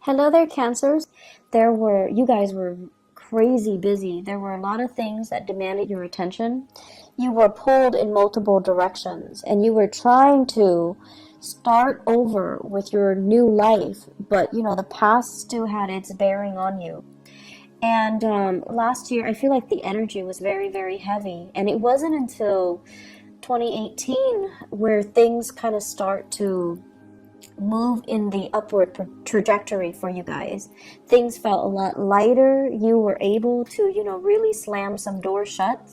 Hello there, Cancers. You guys were crazy busy. There were a lot of things that demanded your attention. You were pulled in multiple directions and you were trying to start over with your new life, but the past still had its bearing on you. And last year, I feel like the energy was very, very heavy. And it wasn't until 2018 where things kind of start to move in the upward trajectory for you guys. Things felt a lot lighter. You were able to, really slam some doors shut,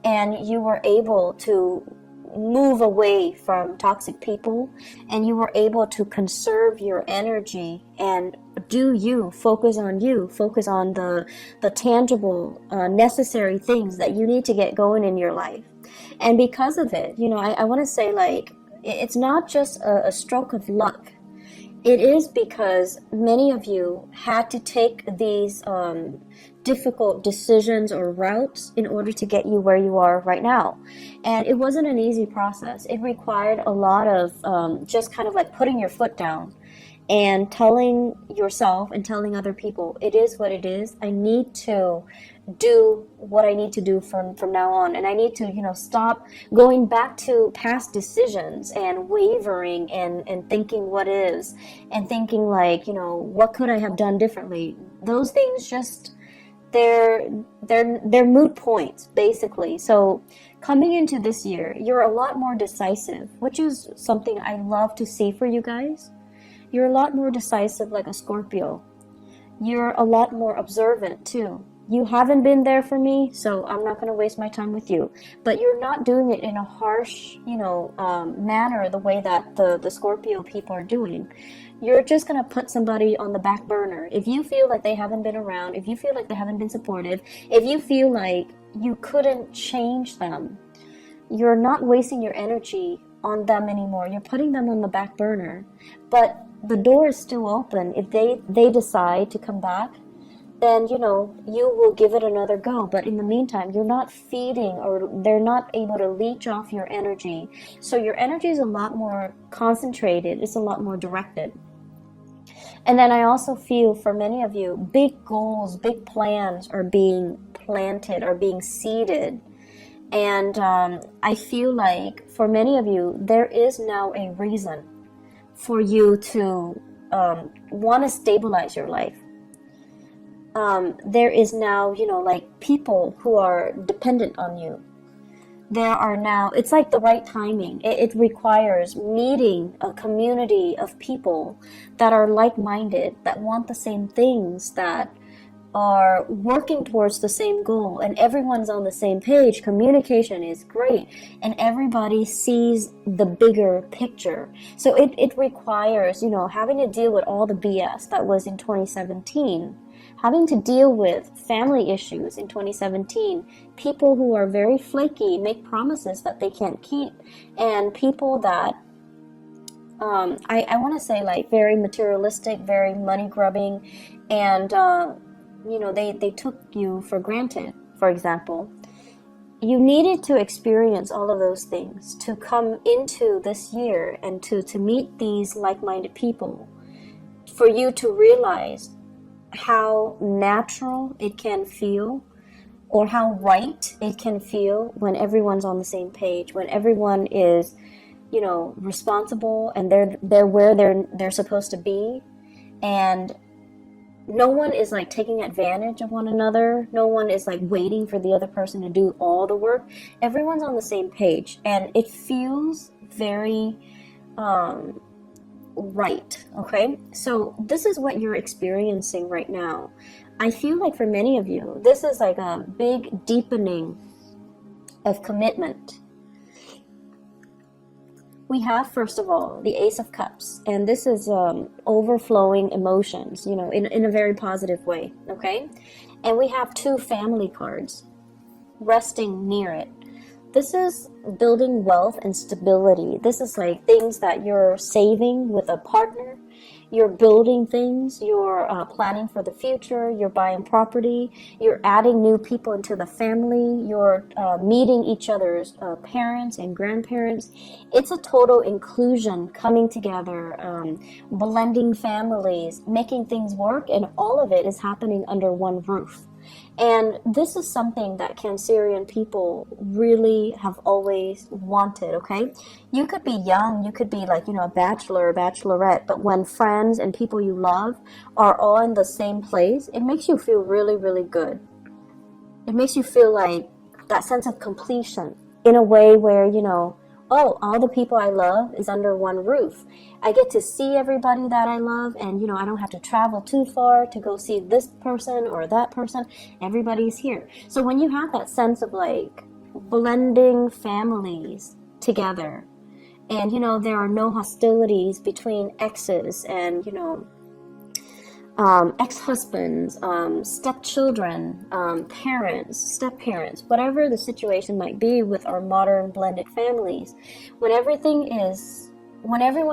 and you were able to move away from toxic people, and you were able to conserve your energy and focus on the tangible, necessary things that you need to get going in your life. And because of it, I want to say, like, it's not just a stroke of luck. It is because many of you had to take these difficult decisions or routes in order to get you where you are right now. And it wasn't an easy process. It required a lot of just kind of like putting your foot down and telling yourself and telling other people, it is what it is. I need to do what I need to do from now on. And I need to, stop going back to past decisions and wavering and thinking what is and thinking like, what could I have done differently? Those things just, they're moot points, basically. So coming into this year, you're a lot more decisive, which is something I love to see for you guys. You're a lot more decisive, like a Scorpio. You're a lot more observant too. You haven't been there for me, so I'm not going to waste my time with you. But you're not doing it in a harsh, manner, the way that the Scorpio people are doing. You're just going to put somebody on the back burner. If you feel like they haven't been around, if you feel like they haven't been supportive, if you feel like you couldn't change them, you're not wasting your energy on them anymore. You're putting them on the back burner. But the door is still open. If they decide to come back, then you will give it another go. But in the meantime, you're not feeding, or they're not able to leech off your energy. So your energy is a lot more concentrated. It's a lot more directed. And then I also feel for many of you, big goals, big plans are being planted, are being seeded. And I feel like for many of you, there is now a reason for you to want to stabilize your life. There is now, like people who are dependent on you. There are now, it's like the right timing. It requires meeting a community of people that are like-minded, that want the same things, that are working towards the same goal, and everyone's on the same page. Communication is great, and everybody sees the bigger picture. So it requires, having to deal with all the BS that was in 2017, having to deal with family issues in 2017, people who are very flaky, make promises that they can't keep, and people that I want to say, like, very materialistic, very money grubbing, and they took you for granted. For example, you needed to experience all of those things to come into this year and to meet these like-minded people, for you to realize how natural it can feel, or how right it can feel when everyone's on the same page, when everyone is, responsible, and they're where they're supposed to be, and no one is like taking advantage of one another. No one is like waiting for the other person to do all the work. Everyone's on the same page, and it feels very right. Okay, so this is what you're experiencing right now. I feel like for many of you, this is like a big deepening of commitment. We have, first of all, the Ace of Cups, and this is overflowing emotions, in a very positive way, okay? And we have two family cards resting near it. This is building wealth and stability. This is like things that you're saving with a partner. You're building things, you're planning for the future, you're buying property, you're adding new people into the family, you're meeting each other's parents and grandparents. It's a total inclusion, coming together, blending families, making things work, and all of it is happening under one roof. And this is something that Cancerian people really have always wanted, okay? You could be young, you could be like, a bachelor or bachelorette, but when friends and people you love are all in the same place, it makes you feel really, really good. It makes you feel like that sense of completion in a way where, oh, all the people I love is under one roof. I get to see everybody that I love, and I don't have to travel too far to go see this person or that person. Everybody's here. So when you have that sense of like blending families together, and there are no hostilities between exes and ex-husbands, stepchildren, parents, step-parents, whatever the situation might be with our modern blended families, when everyone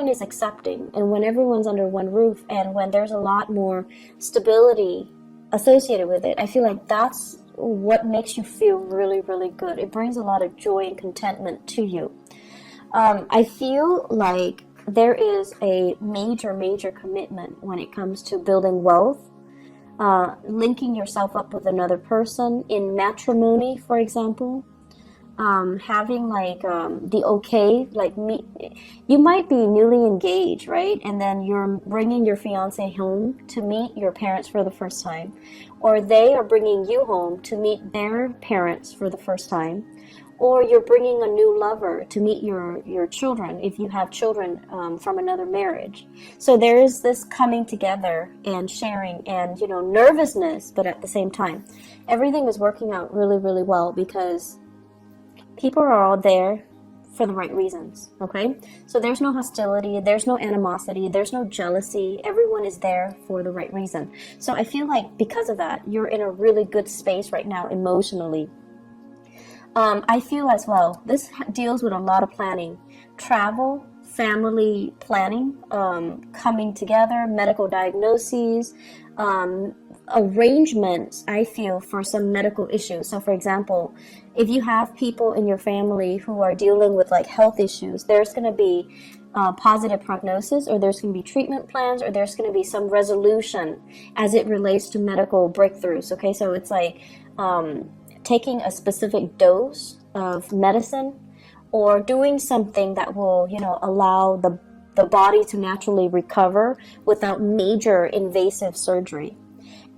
is accepting and when everyone's under one roof and when there's a lot more stability associated with it, I feel like that's what makes you feel really, really good. It brings a lot of joy and contentment to you. I feel like there is a major commitment when it comes to building wealth, linking yourself up with another person in matrimony, for example, having like the okay, like you might be newly engaged, right? And then you're bringing your fiance home to meet your parents for the first time, or they are bringing you home to meet their parents for the first time. Or you're bringing a new lover to meet your children, if you have children from another marriage. So there is this coming together and sharing and, nervousness, but at the same time, everything is working out really, really well because people are all there for the right reasons, okay? So there's no hostility, there's no animosity, there's no jealousy. Everyone is there for the right reason. So I feel like because of that, you're in a really good space right now emotionally. I feel as well, this deals with a lot of planning, travel, family planning, coming together, medical diagnoses, arrangements, I feel, for some medical issues. So for example, if you have people in your family who are dealing with like health issues, there's going to be positive prognosis, or there's going to be treatment plans, or there's going to be some resolution as it relates to medical breakthroughs. Okay, so it's like taking a specific dose of medicine or doing something that will, allow the body to naturally recover without major invasive surgery.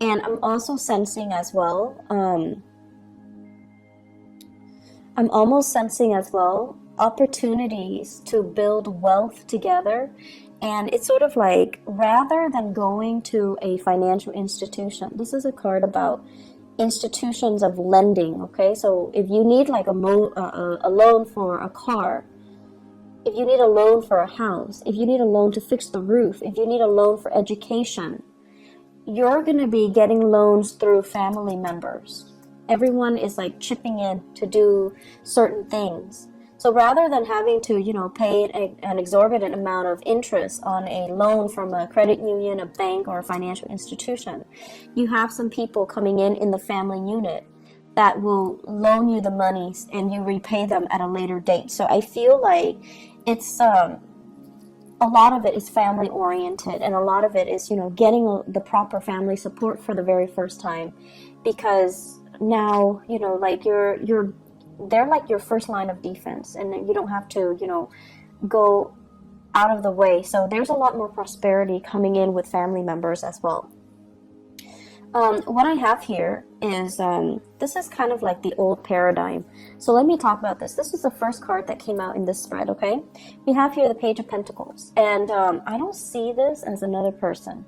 And I'm also sensing as well, opportunities to build wealth together. And it's sort of like, rather than going to a financial institution, this is a card about institutions of lending, okay? So if you need like a loan for a car, if you need a loan for a house, if you need a loan to fix the roof, if you need a loan for education, you're going to be getting loans through family members. Everyone is like chipping in to do certain things. So rather than having to, pay an exorbitant amount of interest on a loan from a credit union, a bank, or a financial institution, you have some people coming in the family unit that will loan you the money and you repay them at a later date. So I feel like it's a lot of it is family oriented, and a lot of it is, getting the proper family support for the very first time, because now, like they're like your first line of defense, and you don't have to, go out of the way. So there's a lot more prosperity coming in with family members as well. What I have here is, this is kind of like the old paradigm. So let me talk about this. This is the first card that came out in this spread, okay? We have here the Page of Pentacles. And I don't see this as another person.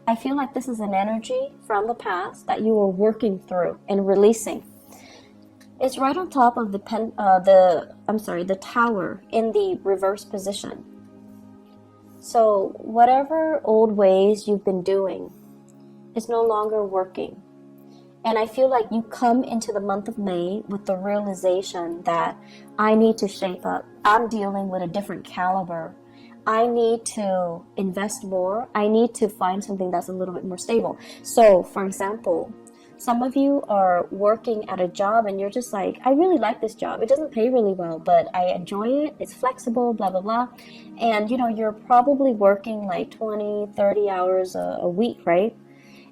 I feel like this is an energy from the past that you were working through and releasing. It's right on top of the tower in the reverse position. So whatever old ways you've been doing is no longer working. And I feel like you come into the month of May with the realization that I need to shape up. I'm dealing with a different caliber. I need to invest more. I need to find something that's a little bit more stable. So, for example, some of you are working at a job and you're just like, I really like this job. It doesn't pay really well, but I enjoy it. It's flexible, blah, blah, blah. And, you know, you're probably working like 20, 30 hours a week, right?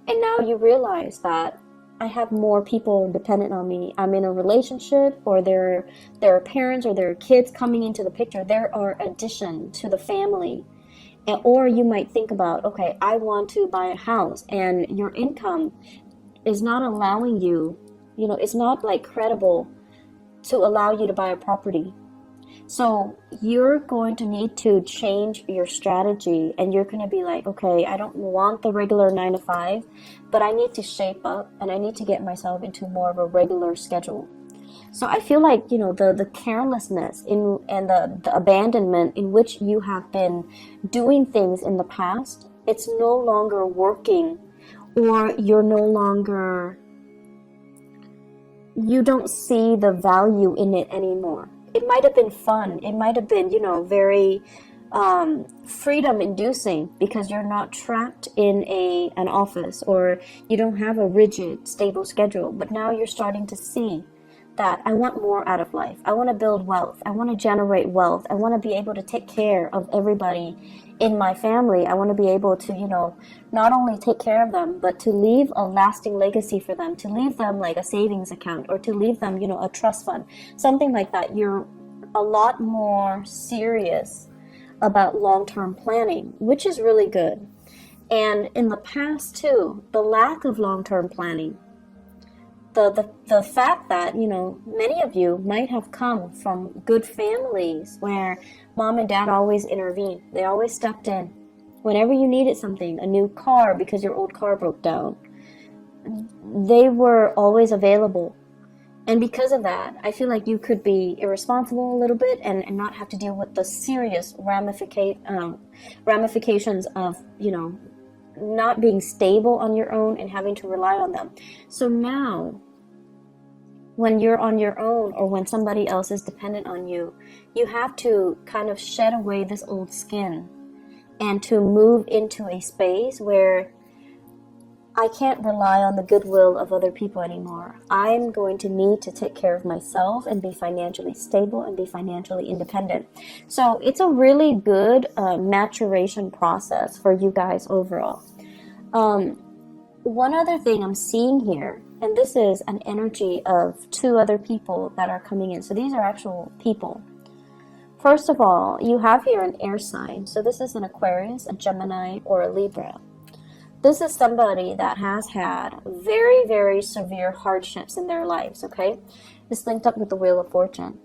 And now you realize that I have more people dependent on me. I'm in a relationship, or there are parents or there are kids coming into the picture. There are addition to the family. Or you might think about, okay, I want to buy a house, and your income is not allowing you, you know, it's not like credible to allow you to buy a property. So you're going to need to change your strategy, and you're going to be like, okay, I don't want the regular 9 to 5, but I need to shape up and I need to get myself into more of a regular schedule. So I feel like, you know, the carelessness and the abandonment in which you have been doing things in the past, it's no longer working, or you're no longer, you don't see the value in it anymore. It might have been fun. It might have been, you know, very freedom inducing, because you're not trapped in an office, or you don't have a rigid, stable schedule. But now you're starting to see that I want more out of life. I want to build wealth. I want to generate wealth. I want to be able to take care of everybody in my family. I want to be able to, you know, not only take care of them, but to leave a lasting legacy for them, to leave them like a savings account, or to leave them, you know, a trust fund, something like that. You're a lot more serious about long-term planning, which is really good. And in the past too, the lack of long-term planning, the fact that, you know, many of you might have come from good families where mom and dad always intervened. They always stepped in. Whenever you needed something, a new car because your old car broke down, they were always available. And because of that, I feel like you could be irresponsible a little bit and not have to deal with the serious ramifications of, you know, not being stable on your own and having to rely on them. So now, when you're on your own, or when somebody else is dependent on you, you have to kind of shed away this old skin and to move into a space where I can't rely on the goodwill of other people anymore. I'm going to need to take care of myself and be financially stable and be financially independent. So it's a really good maturation process for you guys overall. One other thing I'm seeing here, and this is an energy of 2 other people that are coming in. So these are actual people. First of all, you have here an air sign. So this is an Aquarius, a Gemini, or a Libra. This is somebody that has had very, very severe hardships in their lives, okay? It's linked up with the Wheel of Fortune.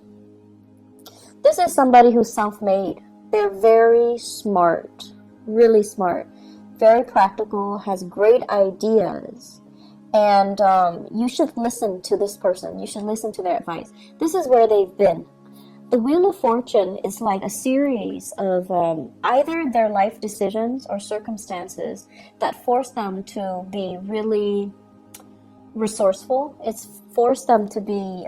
This is somebody who's self-made. They're very smart, really smart, very practical, has great ideas. And you should listen to this person. You should listen to their advice. This is where they've been. The Wheel of Fortune is like a series of either their life decisions or circumstances that force them to be really resourceful. It's forced them to be,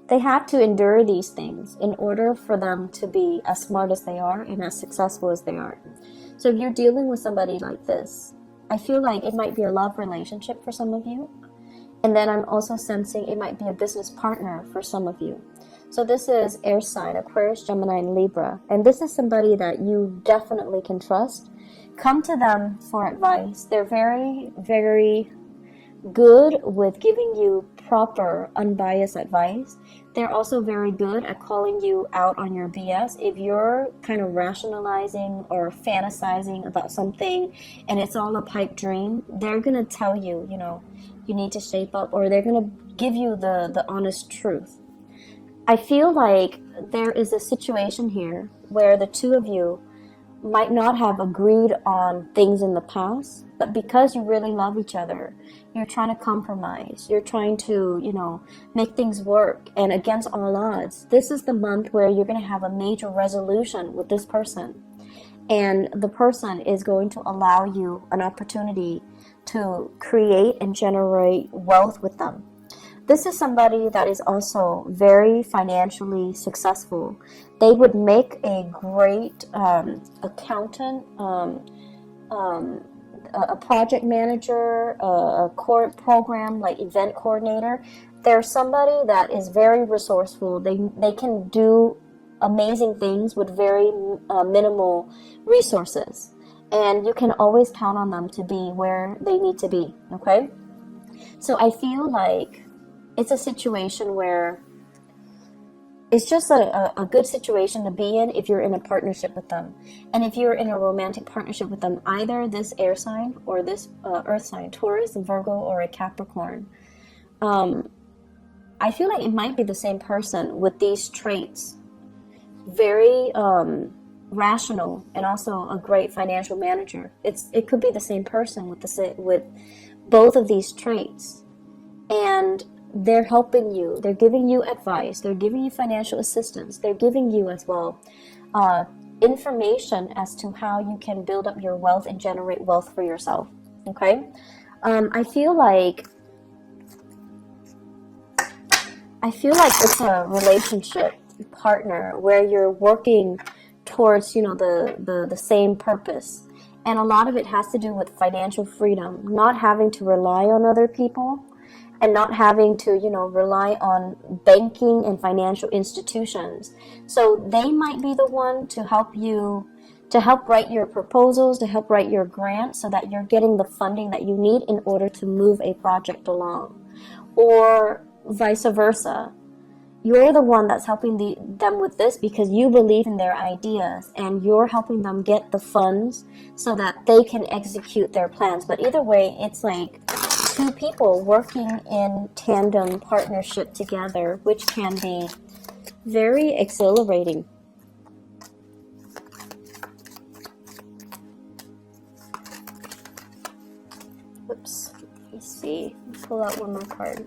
they have to endure these things in order for them to be as smart as they are and as successful as they are. So if you're dealing with somebody like this, I feel like it might be a love relationship for some of you. And then I'm also sensing it might be a business partner for some of you. So this is air sign, Aquarius, Gemini, and Libra. And this is somebody that you definitely can trust. Come to them for advice. They're very, very good with giving you proper, unbiased advice. They're also very good at calling you out on your BS. If you're kind of rationalizing or fantasizing about something and it's all a pipe dream, they're going to tell you, you know, you need to shape up, or they're going to give you the honest truth. I feel like there is a situation here where the 2 of you might not have agreed on things in the past, but because you really love each other, you're trying to compromise. You're trying to, you know, make things work. And against all odds, this is the month where you're going to have a major resolution with this person. And the person is going to allow you an opportunity to create and generate wealth with them. This is somebody that is also very financially successful. They would make a great accountant, a project manager, a core program like event coordinator. They're somebody that is very resourceful. They can do amazing things with very minimal resources, and you can always count on them to be where they need to be. Okay, so I feel like it's a situation where it's just a good situation to be in if you're in a partnership with them. And if you're in a romantic partnership with them, either this air sign or this earth sign, Taurus, a Virgo, or a Capricorn, I feel like it might be the same person with these traits. Very rational, and also a great financial manager. It could be the same person with both of these traits. And they're helping you. They're giving you advice. They're giving you financial assistance. They're giving you as well information as to how you can build up your wealth and generate wealth for yourself. Okay? I feel like it's a relationship partner where you're working towards, the same purpose. And a lot of it has to do with financial freedom, not having to rely on other people, and not having to, rely on banking and financial institutions. So they might be the one to help you, to help write your proposals, to help write your grants, so that you're getting the funding that you need in order to move a project along. Or vice versa. You're the one that's helping them with this because you believe in their ideas, and you're helping them get the funds so that they can execute their plans. But either way, it's like two people working in tandem partnership together, which can be very exhilarating. Whoops. Let's see. Pull out one more card.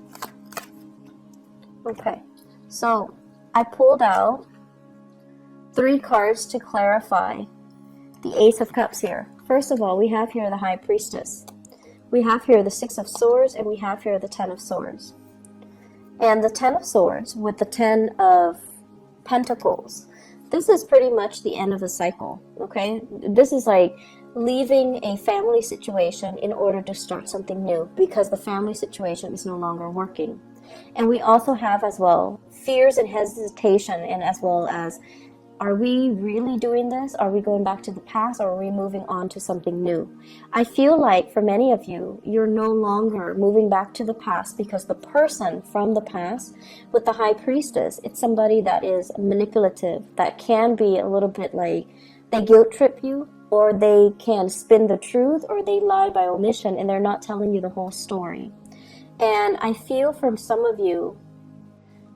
Okay. So I pulled out 3 cards to clarify the Ace of Cups here. First of all, we have here the High Priestess. We have here the 6 of Swords, and we have here the 10 of Swords. And the 10 of Swords with the 10 of Pentacles. This is pretty much the end of a cycle, okay? This is like leaving a family situation in order to start something new because the family situation is no longer working. And we also have as well fears and hesitation, and as well as, are we really doing this? Are we going back to the past, or are we moving on to something new? I feel like for many of you, you're no longer moving back to the past because the person from the past with the High Priestess, it's somebody that is manipulative, that can be a little bit like they guilt trip you, or they can spin the truth, or they lie by omission and they're not telling you the whole story. And I feel from some of you,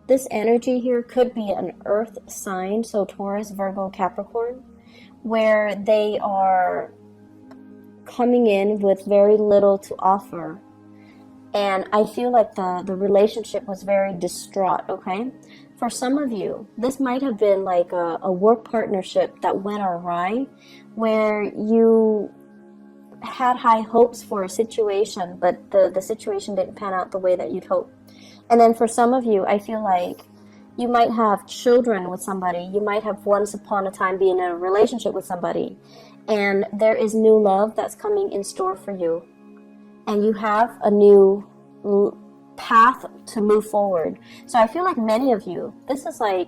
this energy here could be an earth sign, so Taurus, Virgo, Capricorn, where they are coming in with very little to offer. And I feel like the relationship was very distraught, okay? For some of you, this might have been like a work partnership that went awry, where you had high hopes for a situation, but the situation didn't pan out the way that you'd hoped. And then for some of you, I feel like you might have children with somebody. You might have once upon a time been in a relationship with somebody, and there is new love that's coming in store for you. And you have a new path to move forward. So I feel like many of you, this is like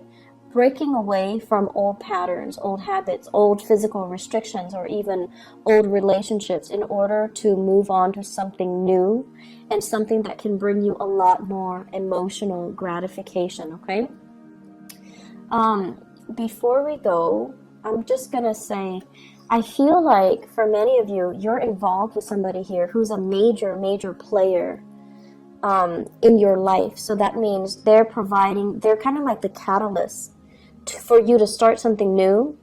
breaking away from old patterns, old habits, old physical restrictions, or even old relationships in order to move on to something new and something that can bring you a lot more emotional gratification, okay? Before we go, I'm just gonna say, I feel like for many of you, you're involved with somebody here who's a major player in your life. So that means they're kind of like the catalyst for you to start something new.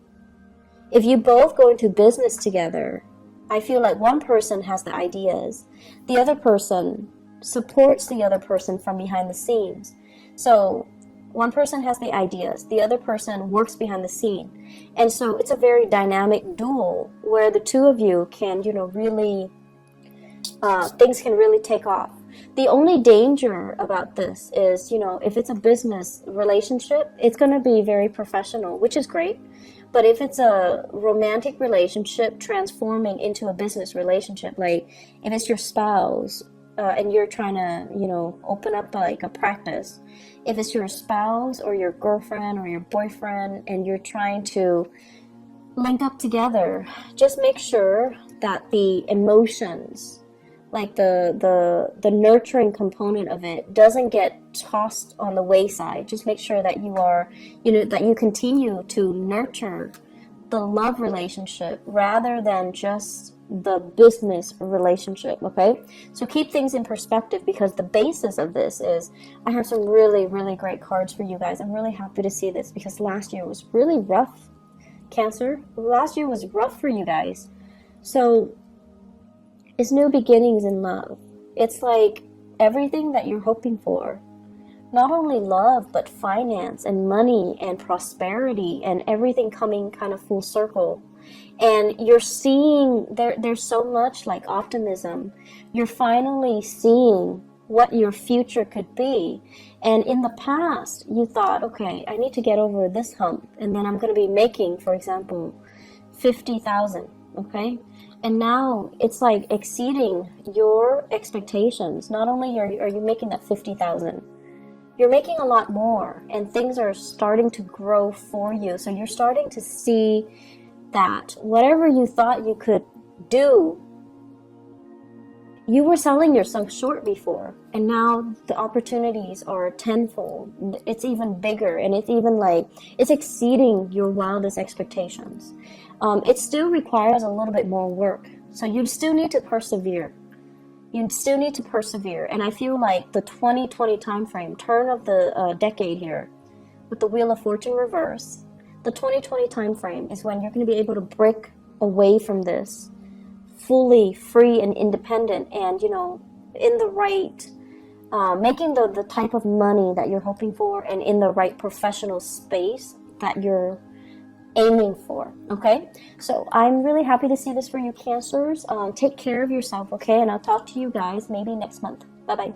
If you both go into business together, I feel like one person has the ideas, the other person supports the other person from behind the scenes. So one person has the ideas, the other person works behind the scene. And so it's a very dynamic duel where the two of you can, really, things can really take off. The only danger about this is, you know, if it's a business relationship, it's going to be very professional, which is great. But if it's a romantic relationship transforming into a business relationship, like if it's your spouse and you're trying to, you know, open up like a practice, if it's your spouse or your girlfriend or your boyfriend and you're trying to link up together, just make sure that the emotions, like the nurturing component of it, doesn't get tossed on the wayside. Just make sure that you are, you know, that you continue to nurture the love relationship rather than just the business relationship. Okay, so keep things in perspective, because the basis of this is, I have some really, really great cards for you guys. I'm really happy to see this because last year was really rough. Cancer, last year was rough for you guys. So it's new beginnings in love. It's like everything that you're hoping for. Not only love, but finance and money and prosperity and everything coming kind of full circle. And you're seeing, there's so much like optimism. You're finally seeing what your future could be. And in the past, you thought, okay, I need to get over this hump, and then I'm going to be making, for example, 50,000, okay? And now it's like exceeding your expectations. Not only are you making that 50,000, you're making a lot more, and things are starting to grow for you. So you're starting to see that whatever you thought you could do, you were selling yourself short before, and now the opportunities are tenfold. It's even bigger, and it's even like, it's exceeding your wildest expectations. It still requires a little bit more work, so you still need to persevere. You still need to persevere, and I feel like the 2020 time frame, turn of the decade here, with the Wheel of Fortune reverse, the 2020 time frame is when you're going to be able to break away from this fully free and independent, and, you know, in the right, making the type of money that you're hoping for, and in the right professional space that you're aiming for. Okay, so I'm really happy to see this for you, Cancers. Take care of yourself, okay? And I'll talk to you guys maybe next month. Bye bye.